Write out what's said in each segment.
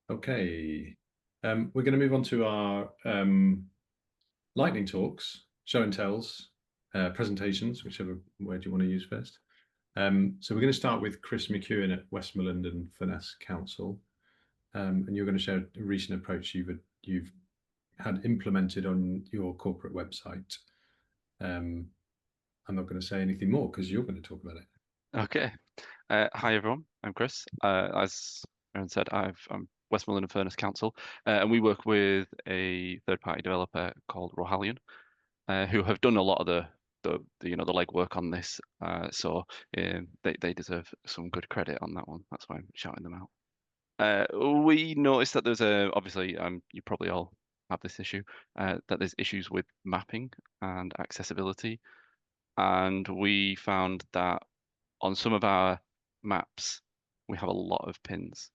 Okay, we're going to move on to our lightning talks, show and tells, presentations, whichever word you want to use first. So we're going to start with Chris McEwan at Westmorland and Furness Council, and you're going to share a recent approach you've had implemented on your corporate website. I'm not going to say anything more because you're going to talk about it. Okay. Hi everyone. I'm Chris. As Aaron said, I'm Westmorland and Furness Council, and we work with a third-party developer called Rohalion, who have done a lot of the legwork on this. They deserve some good credit on that one. That's why I'm shouting them out. We noticed that there's obviously you probably all have this issue, that there's issues with mapping and accessibility, and we found that on some of our maps, we have a lot of pins.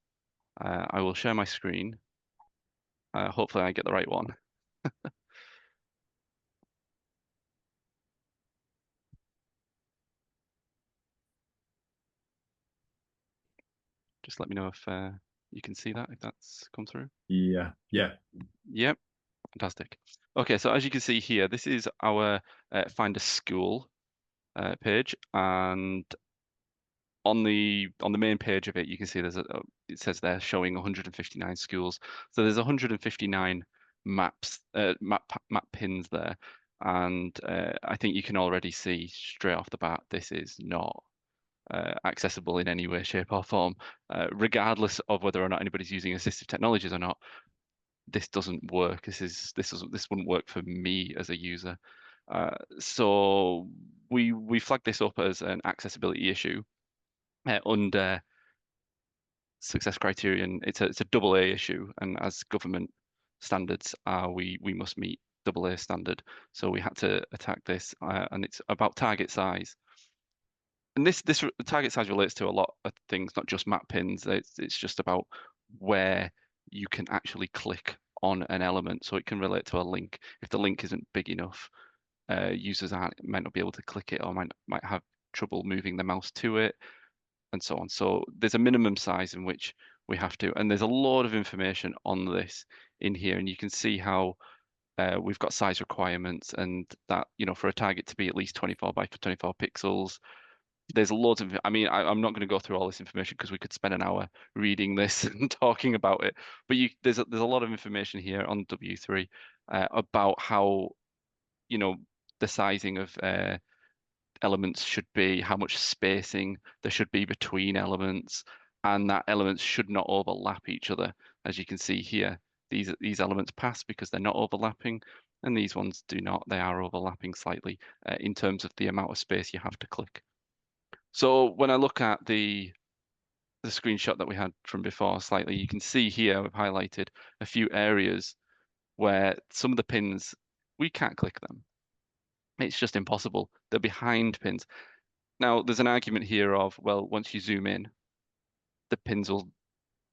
I will share my screen. Hopefully I get the right one. Just let me know if you can see that, if that's come through. Yeah, yeah. Yep, fantastic. Okay, so as you can see here, this is our Find a School page, and on the main page of it, you can see it says there showing 159 schools. So there's 159 map pins there, and I think you can already see straight off the bat this is not accessible in any way, shape, or form, regardless of whether or not anybody's using assistive technologies or not. This doesn't work. This wouldn't work for me as a user. So we flagged this up as an accessibility issue under success criterion. It's a double A issue, and as government standards are, we must meet double A standard. So we had to attack this, and it's about target size. And this target size relates to a lot of things, not just map pins. It's just about where you can actually click on an element. So it can relate to a link. If the link isn't big enough, users might not be able to click it or might have trouble moving the mouse to it and so on. So there's a minimum size in which we have to, and there's a lot of information on this in here, and you can see how we've got size requirements, and that for a target to be at least 24 by 24 pixels. There's loads of, I mean, I'm not going to go through all this information because we could spend an hour reading this and talking about it. But there's a lot of information here on W3 about how, you know, the sizing of elements should be, how much spacing there should be between elements, and that elements should not overlap each other. As you can see here, these elements pass because they're not overlapping, and these ones do not. They are overlapping slightly in terms of the amount of space you have to click. So when I look at the screenshot that we had from before slightly, you can see here I've highlighted a few areas where some of the pins we can't click them. It's just impossible. They're behind pins. Now, there's an argument here of, well, once you zoom in, the pins will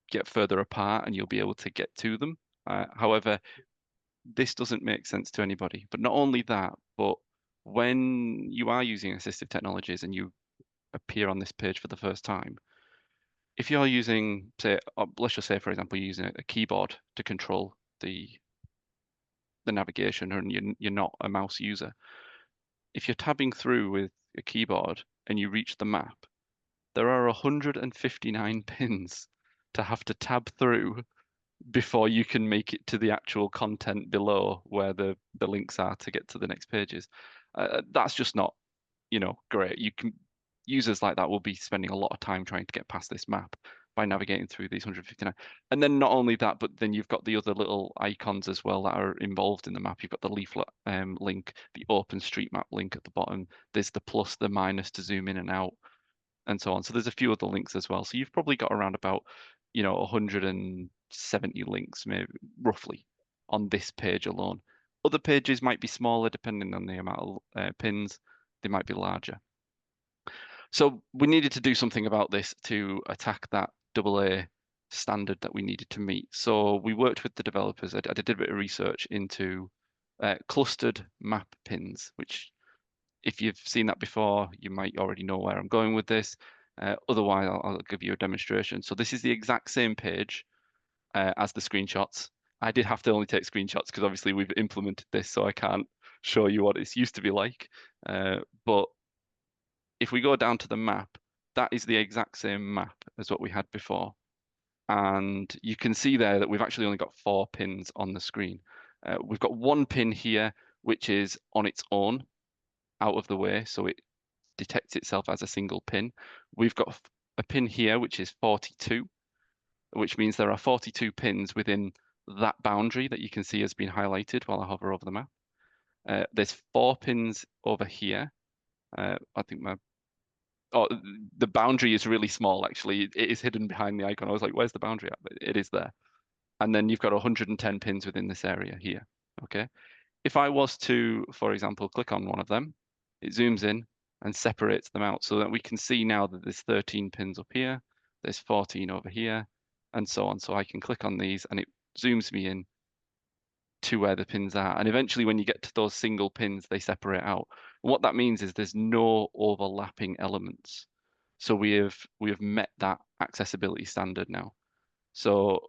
get further apart and you'll be able to get to them. However, this doesn't make sense to anybody. But not only that, but when you are using assistive technologies and you appear on this page for the first time, if you're using, say, let's just say, for example, you're using a keyboard to control the navigation and you're not a mouse user, if you're tabbing through with a keyboard and you reach the map, there are 159 pins to have to tab through before you can make it to the actual content below where the links are to get to the next pages. That's just not, great. Users like that will be spending a lot of time trying to get past this map by navigating through these 159. And then not only that, but then you've got the other little icons as well that are involved in the map. You've got the leaflet link, the OpenStreetMap link at the bottom. There's the plus, the minus to zoom in and out, and so on. So there's a few other links as well. So you've probably got around about, 170 links, maybe roughly, on this page alone. Other pages might be smaller depending on the amount of pins. They might be larger. So we needed to do something about this to attack that AA standard that we needed to meet. So we worked with the developers. I did a bit of research into clustered map pins, which if you've seen that before, you might already know where I'm going with this. Otherwise, I'll give you a demonstration. So this is the exact same page, as the screenshots. I did have to only take screenshots because obviously we've implemented this, so I can't show you what it's used to be like. But if we go down to the map, that is the exact same map as what we had before. And you can see there that we've actually only got 4 pins on the screen. We've got 1 pin here, which is on its own, out of the way, so it detects itself as a single pin. We've got a pin here, which is 42, which means there are 42 pins within that boundary that you can see has been highlighted while I hover over the map. There's 4 pins over here. I think the boundary is really small, actually. It is hidden behind the icon. I was like, where's the boundary at? But it is there. And then you've got 110 pins within this area here, okay? If I was to, for example, click on one of them, it zooms in and separates them out so that we can see now that there's 13 pins up here, there's 14 over here, and so on. So I can click on these and it zooms me in to where the pins are. And eventually when you get to those single pins, they separate out. And what that means is there's no overlapping elements. So we have met that accessibility standard now. So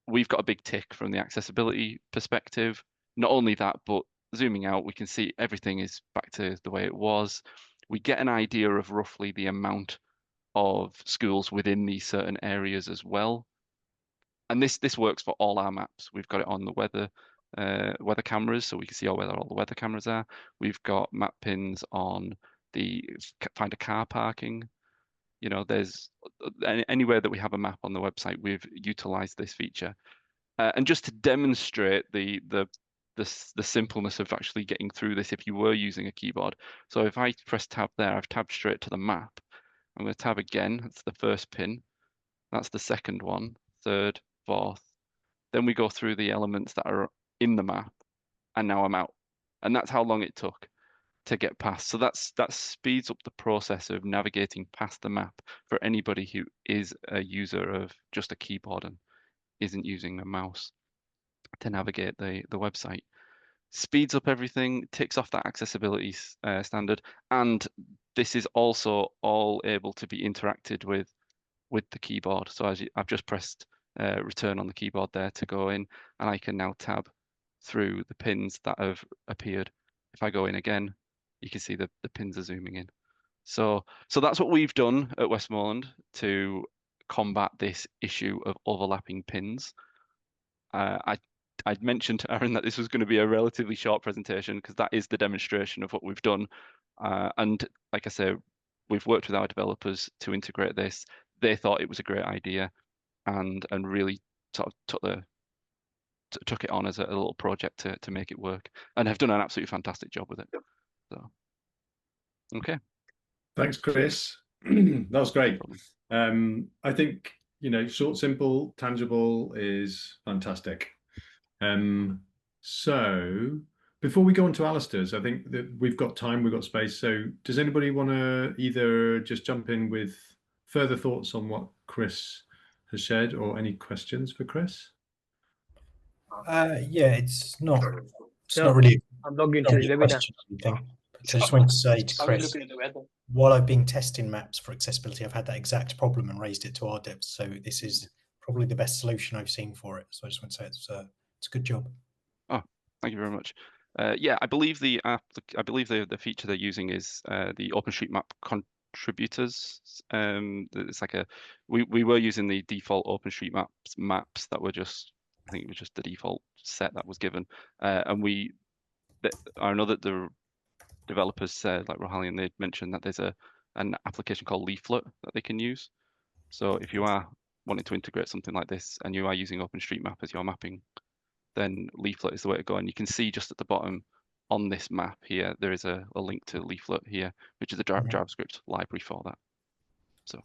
we've got a big tick from the accessibility perspective. Not only that, but zooming out, we can see everything is back to the way it was. We get an idea of roughly the amount of schools within these certain areas as well. And this works for all our maps. We've got it on the weather cameras, so we can see where all the weather cameras are. We've got map pins on the find a car parking. You know, there's anywhere that we have a map on the website, we've utilized this feature. And just to demonstrate the simpleness of actually getting through this if you were using a keyboard. So if I press tab there, I've tabbed straight to the map. I'm going to tab again. That's the first pin. That's the second one, third, fourth. Then we go through the elements that are in the map, and now I'm out. And that's how long it took to get past. So that speeds up the process of navigating past the map for anybody who is a user of just a keyboard and isn't using a mouse to navigate the website. Speeds up everything, ticks off that accessibility standard, and this is also all able to be interacted with the keyboard. So I've just pressed return on the keyboard there to go in, and I can now tab through the pins that have appeared. If I go in again, you can see the pins are zooming in. So that's what we've done at Westmorland to combat this issue of overlapping pins. I'd mentioned to Aaron that this was going to be a relatively short presentation because that is the demonstration of what we've done. And like I say, we've worked with our developers to integrate this. They thought it was a great idea and really sort of took it on as a little project to make it work, and have done an absolutely fantastic job with it. So, okay. Thanks, Chris. That was great. I think, short, simple, tangible is fantastic. So before we go on to Alastair's, I think that we've got time, we've got space. So does anybody want to either just jump in with further thoughts on what Chris has shared, or any questions for Chris? Yeah, it's not really. I'm logged into the webinar. I just wanted to say to Chris, while I've been testing maps for accessibility, I've had that exact problem and raised it to our devs. So this is probably the best solution I've seen for it. So I just want to say it's a good job. Oh, thank you very much. Yeah, I believe the feature they're using is the OpenStreetMap contributors. It's like we were using the default OpenStreetMap maps that were just, I think it was just the default set that was given, and I know that the developers said, like Rohalian, they'd mentioned that there's an application called Leaflet that they can use. So if you are wanting to integrate something like this and you are using OpenStreetMap as your mapping, then Leaflet is the way to go. And you can see just at the bottom on this map here, there is a link to Leaflet here, which is a JavaScript library for that. So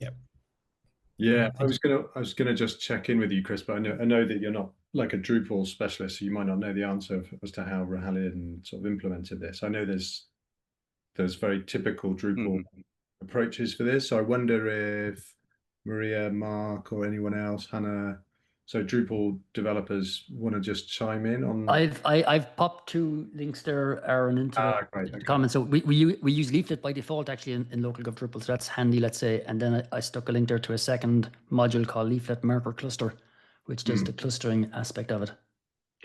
yeah, I was gonna just check in with you, Chris, but I know that you're not like a Drupal specialist, so you might not know the answer as to how Rohalian sort of implemented this. I know there's very typical Drupal approaches for this. So I wonder if Maria, Mark, or anyone else, Hannah, so Drupal developers, want to just chime in on. I've popped 2 links there, Aaron, into the comments. So we use Leaflet by default actually in local gov Drupal, so that's handy, let's say. And then I stuck a link there to a second module called Leaflet Marker Cluster, which does the clustering aspect of it.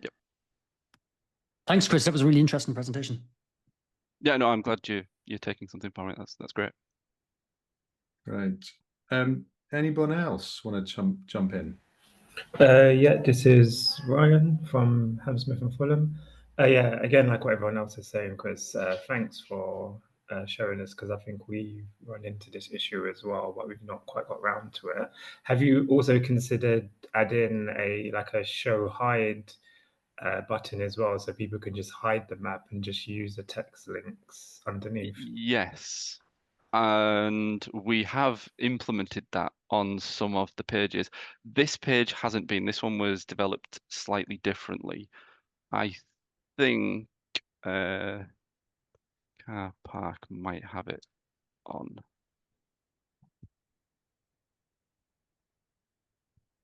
Yep. Thanks, Chris. That was a really interesting presentation. Yeah, no, I'm glad you're taking something from it. That's great. Great. Anyone else want to jump in? Yeah, this is Ryan from Hammersmith and Fulham. Yeah, again, like what everyone else is saying, Chris, thanks for showing us, because I think we run into this issue as well, but we've not quite got round to it. Have you also considered adding a show hide button as well, so people can just hide the map and just use the text links underneath? Yes. And we have implemented that on some of the pages. This page hasn't been. This one was developed slightly differently. I think car park might have it on.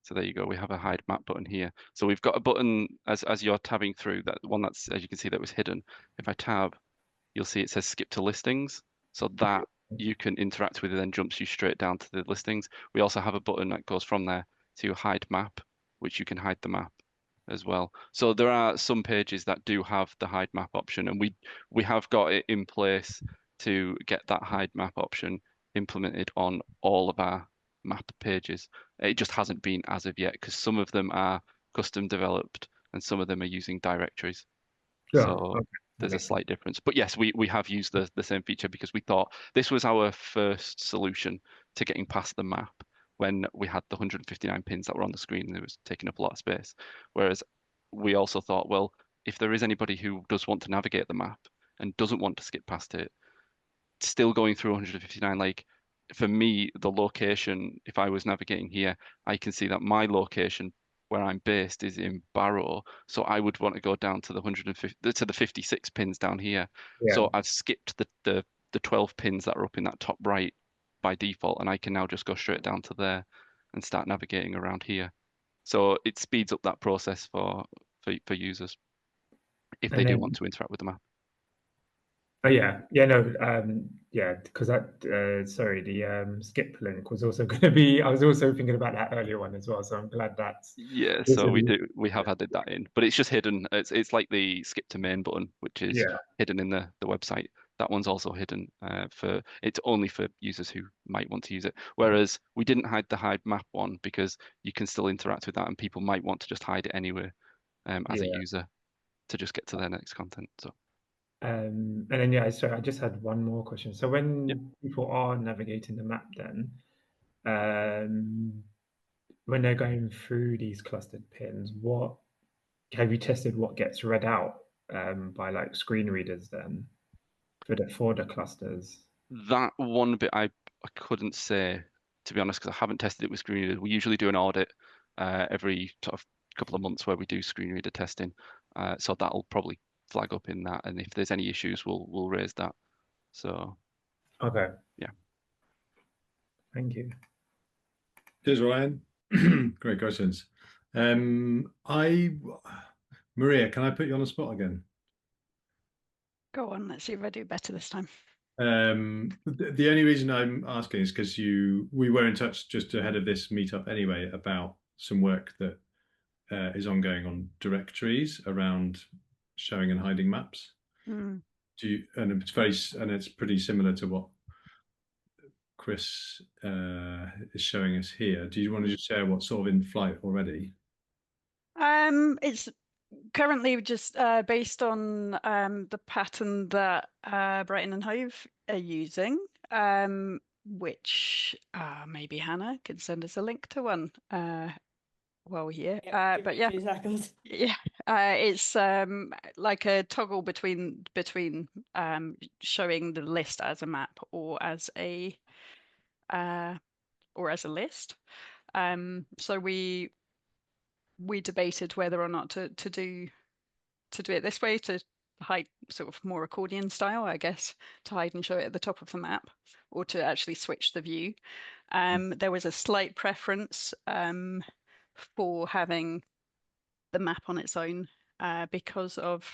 So there you go. We have a hide map button here. So we've got a button as you're tabbing through, that one that's, as you can see, that was hidden. If I tab, you'll see it says skip to listings. So that you can interact with, it then jumps you straight down to the listings. We also have a button that goes from there to hide map, which you can hide the map as well. So there are some pages that do have the hide map option, and we have got it in place to get that hide map option implemented on all of our map pages. It just hasn't been as of yet, because some of them are custom developed and some of them are using directories. Sure. So Okay. there's a slight difference. But yes, we have used the same feature because we thought this was our first solution to getting past the map when we had the 159 pins that were on the screen and it was taking up a lot of space. Whereas we also thought, well, if there is anybody who does want to navigate the map and doesn't want to skip past it, still going through 159, like for me, the location, if I was navigating here, I can see that my location where I'm based is in Barrow, so I would want to go down to the 150 to the 56 pins down here. Yeah. So I've skipped the 12 pins that are up in that top right by default, and I can now just go straight down to there and start navigating around here. So it speeds up that process for users if they do want to interact with the map. Oh yeah, no, yeah, because that sorry, the skip link was also going to be. I was also thinking about that earlier one as well, so I'm glad that's. Yeah, so we have added that in, but it's just hidden. It's like the skip to main button, which is hidden in the website. That one's also hidden it's only for users who might want to use it. Whereas we didn't hide the hide map one because you can still interact with that, and people might want to just hide it anyway as a user to just get to their next content. So. And then sorry, I just had one more question. So when people are navigating the map, then when they're going through these clustered pins, what have you tested? What gets read out by like screen readers then for the clusters? That one bit I couldn't say, to be honest, because I haven't tested it with screen readers. We usually do an audit every sort of couple of months where we do screen reader testing. So that'll probably flag up in that, and if there's any issues, we'll raise that. So okay, yeah. Thank you. Cheers, Ryan. Great questions. Maria, can I put you on the spot again? Go on, let's see if I do better this time. The only reason I'm asking is because we were in touch just ahead of this meetup anyway about some work that is ongoing on directories around showing and hiding maps. Mm. And it's pretty similar to what Chris is showing us here. Do you want to just share what's sort of in flight already? It's currently just based on the pattern that Brighton and Hove are using, which maybe Hannah can send us a link to one while we're here. But yeah, 2 seconds. Yeah, it's like a toggle between showing the list as a map or as a list. So we debated whether or not to do it this way, to hide sort of more accordion style, I guess, to hide and show it at the top of the map, or to actually switch the view. There was a slight preference for having the map on its own because of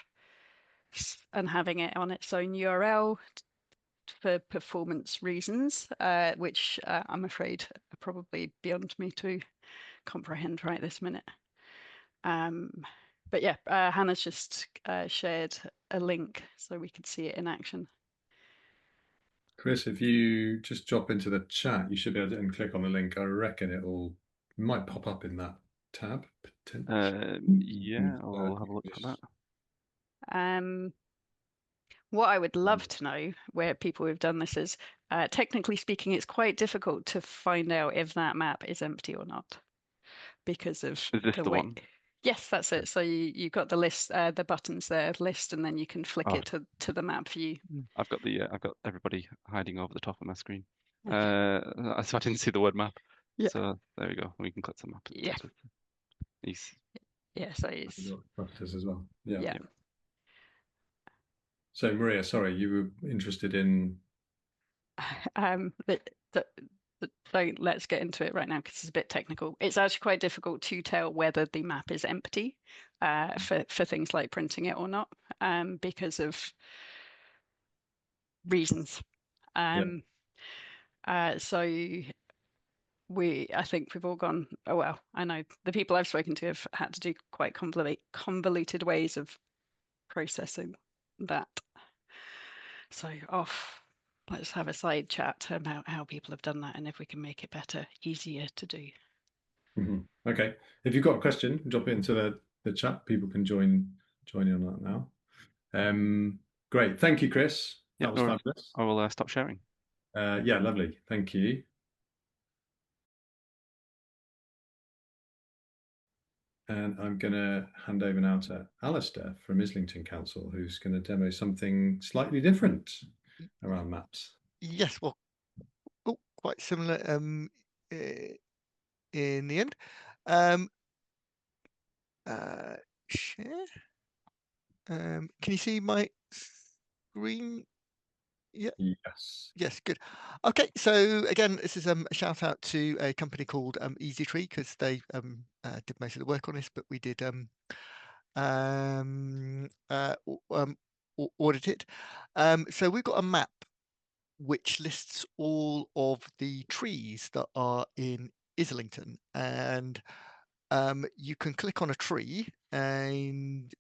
and having it on its own URL for performance reasons, which I'm afraid are probably beyond me to comprehend right this minute. But yeah, Hannah's just shared a link so we could see it in action. Chris, if you just drop into the chat, you should be able to click on the link. I reckon it might pop up in that tab. Yeah, I'll have a look for that. What I would love to know where people who've done this is, technically speaking, it's quite difficult to find out if that map is empty or not because of Is this the way. one? Yes, that's it. So you've got the list, the buttons there, list, and then you can flick it to the map view. I've got everybody hiding over the top of my screen. So I didn't see the word map. Yeah. So there we go. We can click the map. Yeah. Yeah. So it's buttons as well. Yeah. Yeah. So Maria, sorry, you were interested in. Let's get into it right now because it's a bit technical. It's actually quite difficult to tell whether the map is empty for things like printing it or not, because of reasons. So I think we've all gone, oh well, I know the people I've spoken to have had to do quite convoluted ways of processing that. So let's have a side chat about how people have done that and if we can make it better, easier to do. Okay, if you've got a question, drop it into the chat. People can join in on that now. Great, thank you, Chris. That was fabulous. I will stop sharing. Yeah, lovely. Thank you. And I'm going to hand over now to Alastair from Islington Council, who's going to demo something slightly different around maps. Yes, well, quite similar in the end. Share. Can you see my screen? Yeah. Yes, good. Okay, so again, this is a shout out to a company called EasyTree because they did most of the work on this, but we did audit it. So we've got a map which lists all of the trees that are in Islington, and you can click on a tree and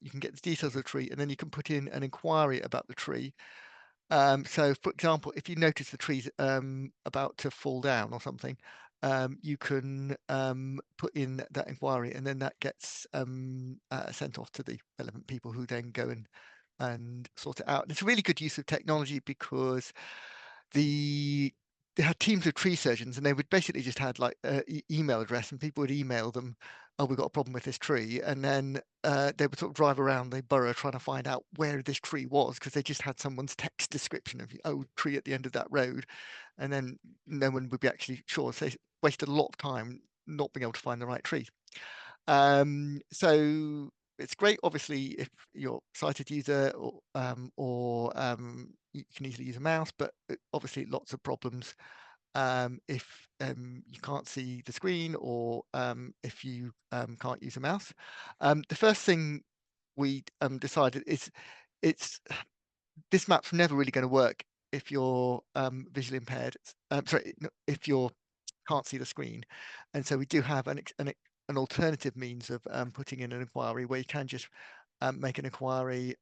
you can get the details of the tree, and then you can put in an inquiry about the tree. So, for example, if you notice the tree's about to fall down or something, you can put in that inquiry, and then that gets sent off to the relevant people who then go and sort it out. And it's a really good use of technology because they had teams of tree surgeons, and they would basically just had like email address, and people would email them, oh, we've got a problem with this tree, and then they would sort of drive around the borough trying to find out where this tree was because they just had someone's text description of, oh, tree at the end of that road, and then no one would be actually sure. So they wasted a lot of time not being able to find the right tree. So it's great, obviously, if you're a sighted user or you can easily use a mouse, but obviously lots of problems if you can't see the screen or if you can't use a mouse. The first thing we decided is this map's never really going to work if you're visually impaired. Sorry, if you can't see the screen, and so we do have an alternative means of putting in an inquiry where you can just make an inquiry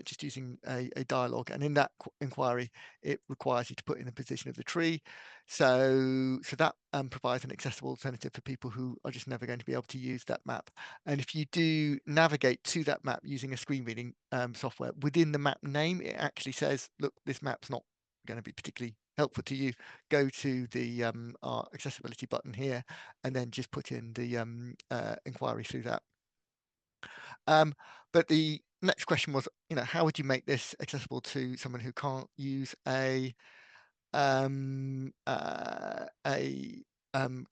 just using a dialogue, and in that inquiry it requires you to put in the position of the tree, so that provides an accessible alternative for people who are just never going to be able to use that map. And if you do navigate to that map using a screen reading software, within the map name it actually says, look, this map's not going to be particularly helpful to you, go to the our accessibility button here and then just put in the inquiry through that. But the next question was, how would you make this accessible to someone who can't use a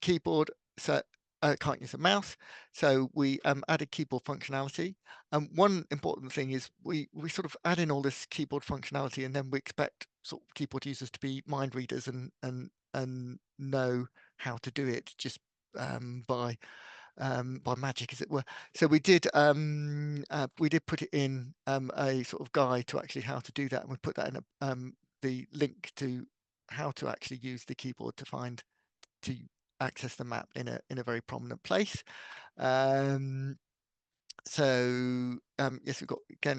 keyboard, so can't use a mouse? So we added keyboard functionality. One important thing is we sort of add in all this keyboard functionality, and then we expect sort of keyboard users to be mind readers and know how to do it just by magic, as it were. So we did put it in a sort of guide to actually how to do that, and we put that in the link to how to actually use the keyboard to find to access the map in a very prominent place. So yes, we've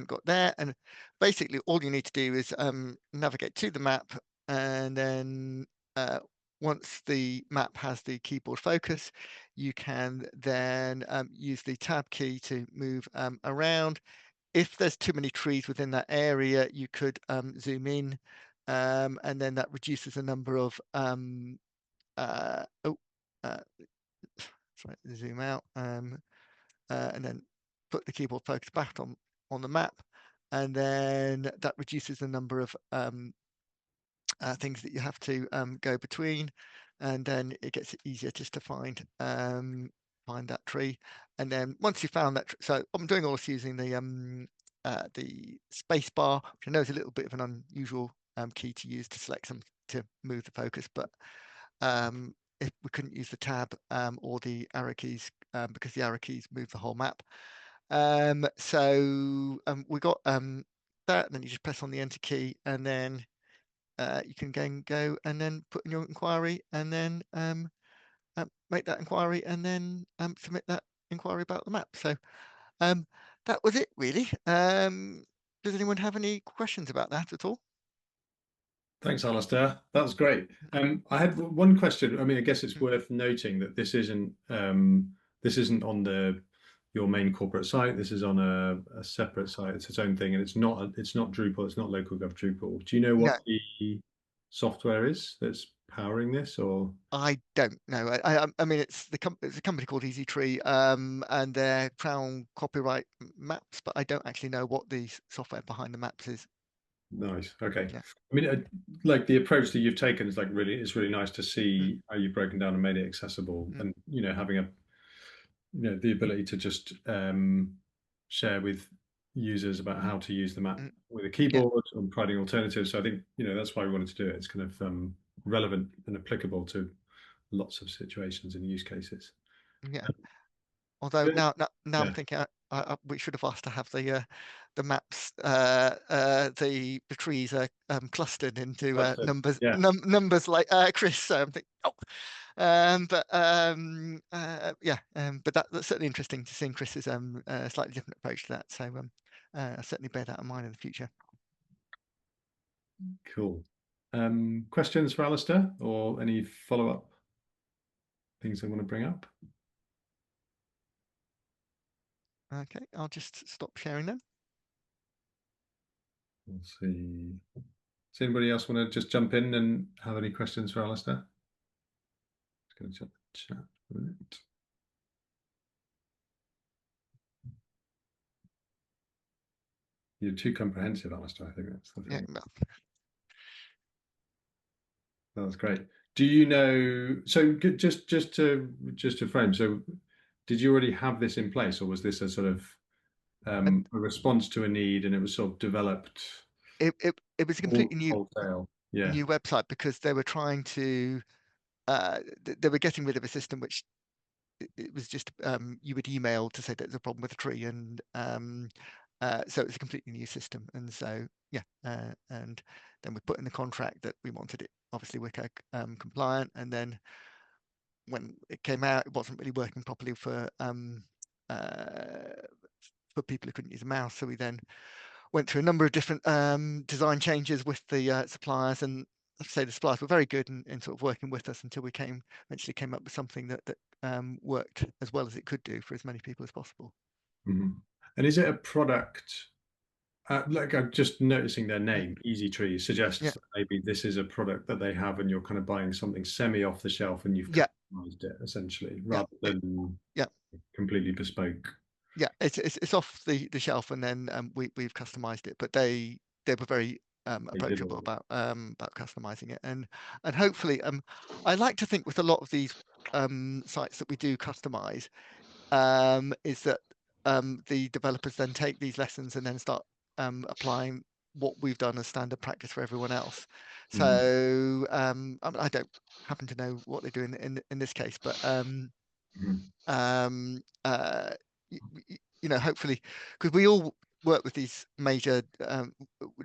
got there, and basically all you need to do is navigate to the map, and then once the map has the keyboard focus, you can then use the tab key to move around. If there's too many trees within that area, you could zoom in, and then that reduces the number of sorry, zoom out, and then put the keyboard focus back on the map, and then that reduces the number of things that you have to go between, and then it gets it easier just to find that tree. And then once you found that, so I'm doing all this using the space bar, which I know is a little bit of an unusual key to use to select some to move the focus, but if we couldn't use the tab or the arrow keys because the arrow keys move the whole map. So we got that, and then you just press on the enter key, and then you can go and then put in your inquiry, and then make that inquiry, and then submit that inquiry about the map. So that was it, really. Does anyone have any questions about that at all? Thanks, Alastair. That was great. I had one question. I mean, I guess it's worth noting that this isn't on your main corporate site. This is on a separate site. It's its own thing, and it's not Drupal. It's not LocalGov Drupal. Do you know what the software is that's powering this, or? I don't know. I mean, it's a company called EasyTree, and they're Crown copyright maps, but I don't actually know what the software behind the maps is. Nice. Okay. Yeah. I mean, like the approach that you've taken is it's really nice to see how you've broken down and made it accessible, and having the ability to just share with users about how to use the map with a keyboard and providing alternatives. So I think that's why we wanted to do it. It's kind of relevant and applicable to lots of situations and use cases. Yeah. Although now I'm thinking we should have asked to have the maps, the trees are clustered into numbers, numbers like Chris. So I'm thinking, but that's certainly interesting to see Chris's slightly different approach to that. So I'll certainly bear that in mind in the future. Cool. Questions for Alastair, or any follow-up things I want to bring up? Okay, I'll just stop sharing then. We'll see. Does anybody else want to just jump in and have any questions for Alastair? Just going to check the chat for a minute. You're too comprehensive, Alastair. I think that's the thing. Yeah. That's great. Do you know? So just to frame. So, did you already have this in place, or was this a sort of a response to a need, and it was sort of developed? It was a completely new website, because they were trying to they were getting rid of a system which it was just you would email to say that there's a problem with a tree, and so it's a completely new system. And so and then we put in the contract that we wanted it obviously WCAG compliant, and then when it came out, it wasn't really working properly for people who couldn't use a mouse. So we then went through a number of different design changes with the suppliers, and I'd say the suppliers were very good in sort of working with us until we eventually came up with something that worked as well as it could do for as many people as possible. Mm-hmm. And is it a product? Like, I'm just noticing their name, EasyTree, suggests that maybe this is a product that they have, and you're kind of buying something semi off the shelf, and you've customized it essentially, rather than completely bespoke. Yeah, it's off the shelf, and then we've customized it. But they were very approachable about customizing it, and hopefully I like to think with a lot of these sites that we do customize is that the developers then take these lessons and then start applying what we've done as standard practice for everyone else. So I don't happen to know what they're doing in this case, but hopefully, because work with these major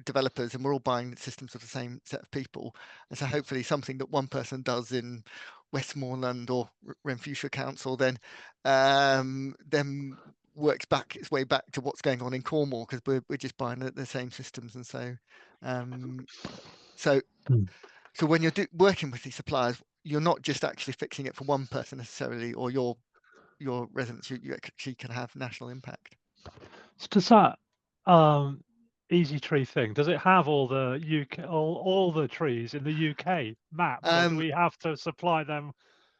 developers, and we're all buying systems of the same set of people. And so hopefully something that one person does in Westmorland or Renfrewshire Council then works back its way back to what's going on in Cornwall, because we're just buying the same systems. And so so when you're working with these suppliers, you're not just actually fixing it for one person necessarily, or your residents. You actually can have national impact. So does that Easy Tree thing, does it have all the UK all the trees in the UK mapped, or do we have to supply them?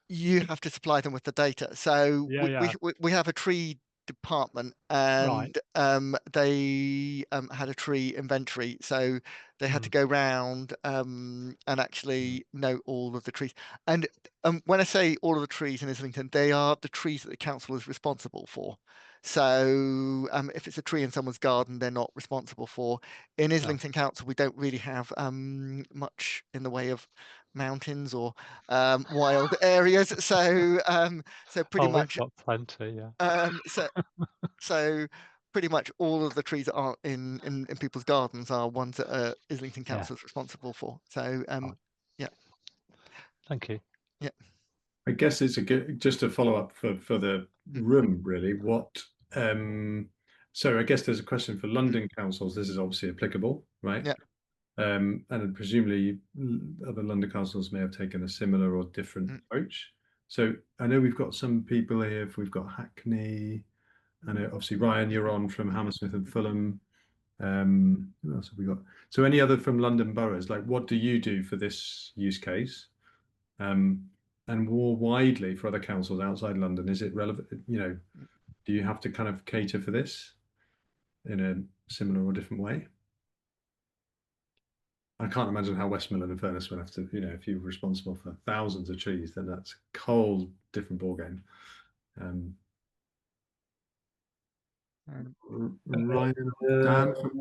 You have to supply them with the data. So Yeah, we have a tree department, and they had a tree inventory, so they had to go round and actually note all of the trees. And when I say all of the trees in Islington, they are the trees that the council is responsible for. So if it's a tree in someone's garden, they're not responsible for. In Islington Council, we don't really have much in the way of mountains or wild areas, so so pretty much we've got plenty, so pretty much all of the trees that are in people's gardens are ones that Islington Council is responsible for. So yeah. Thank you. Yeah. I guess it's a good, just to follow up for the room, really. What so I guess there's a question for London councils. This is obviously applicable, right? Yeah. And presumably other London councils may have taken a similar or different approach. So I know we've got some people here. If we've got Hackney, I know obviously Ryan, you're on from Hammersmith and Fulham. Who else have we got? So any other from London boroughs? Like, what do you do for this use case? And more widely for other councils outside London, is it relevant? You know, do you have to kind of cater for this in a similar or different way? I can't imagine how Westmorland and Furness will have to, you know, if you're responsible for thousands of trees, then that's a whole different ballgame. Ryan,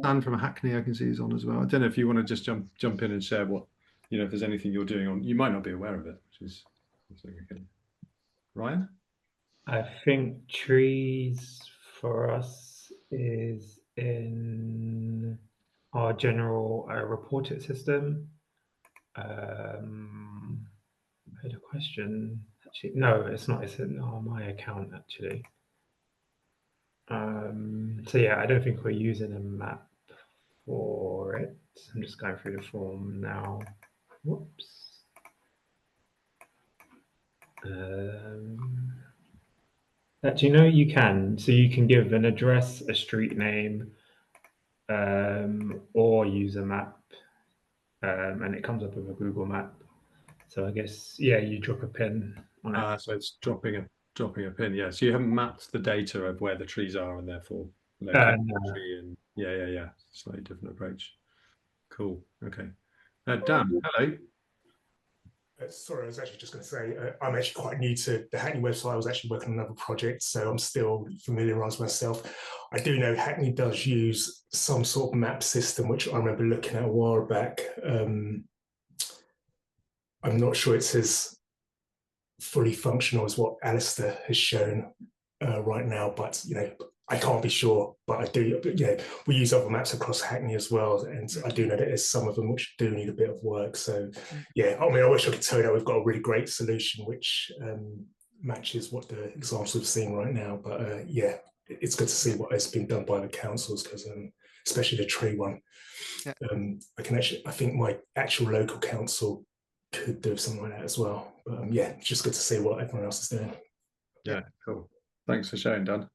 Dan from Hackney, I can see is on as well. I don't know if you want to just jump in and share what, you know, if there's anything you're doing on, you might not be aware of it, which is okay. Ryan? I think trees for us is in our general report it system. I had a question. Actually, no, it's not. It's in my account actually. So yeah, I don't think we're using a map for it. I'm just going through the form now. Whoops. Actually, no, you can. So you can give an address, a street name, or use a map, and it comes up with a Google map. So I guess, yeah, you drop a pin on it. So it's dropping a pin, yeah. So you haven't mapped the data of where the trees are and therefore locating the tree, and yeah. Slightly different approach. Cool. Okay. Dan, hello. Sorry, I was actually just going to say I'm actually quite new to the Hackney website. I was actually working on another project, so I'm still familiarising myself. I do know Hackney does use some sort of map system, which I remember looking at a while back. I'm not sure it's as fully functional as what Alastair has shown right now, but you know, I can't be sure. But I do, you know, we use other maps across Hackney as well, and I do know that there's some of them which do need a bit of work. So yeah, I mean, I wish I could tell you that we've got a really great solution which matches what the examples we've seen right now. But yeah, it's good to see what has been done by the councils, because especially the tree one. I think my actual local council could do something like that as well. But yeah, it's just good to see what everyone else is doing. Yeah, cool. Thanks for sharing, Dan.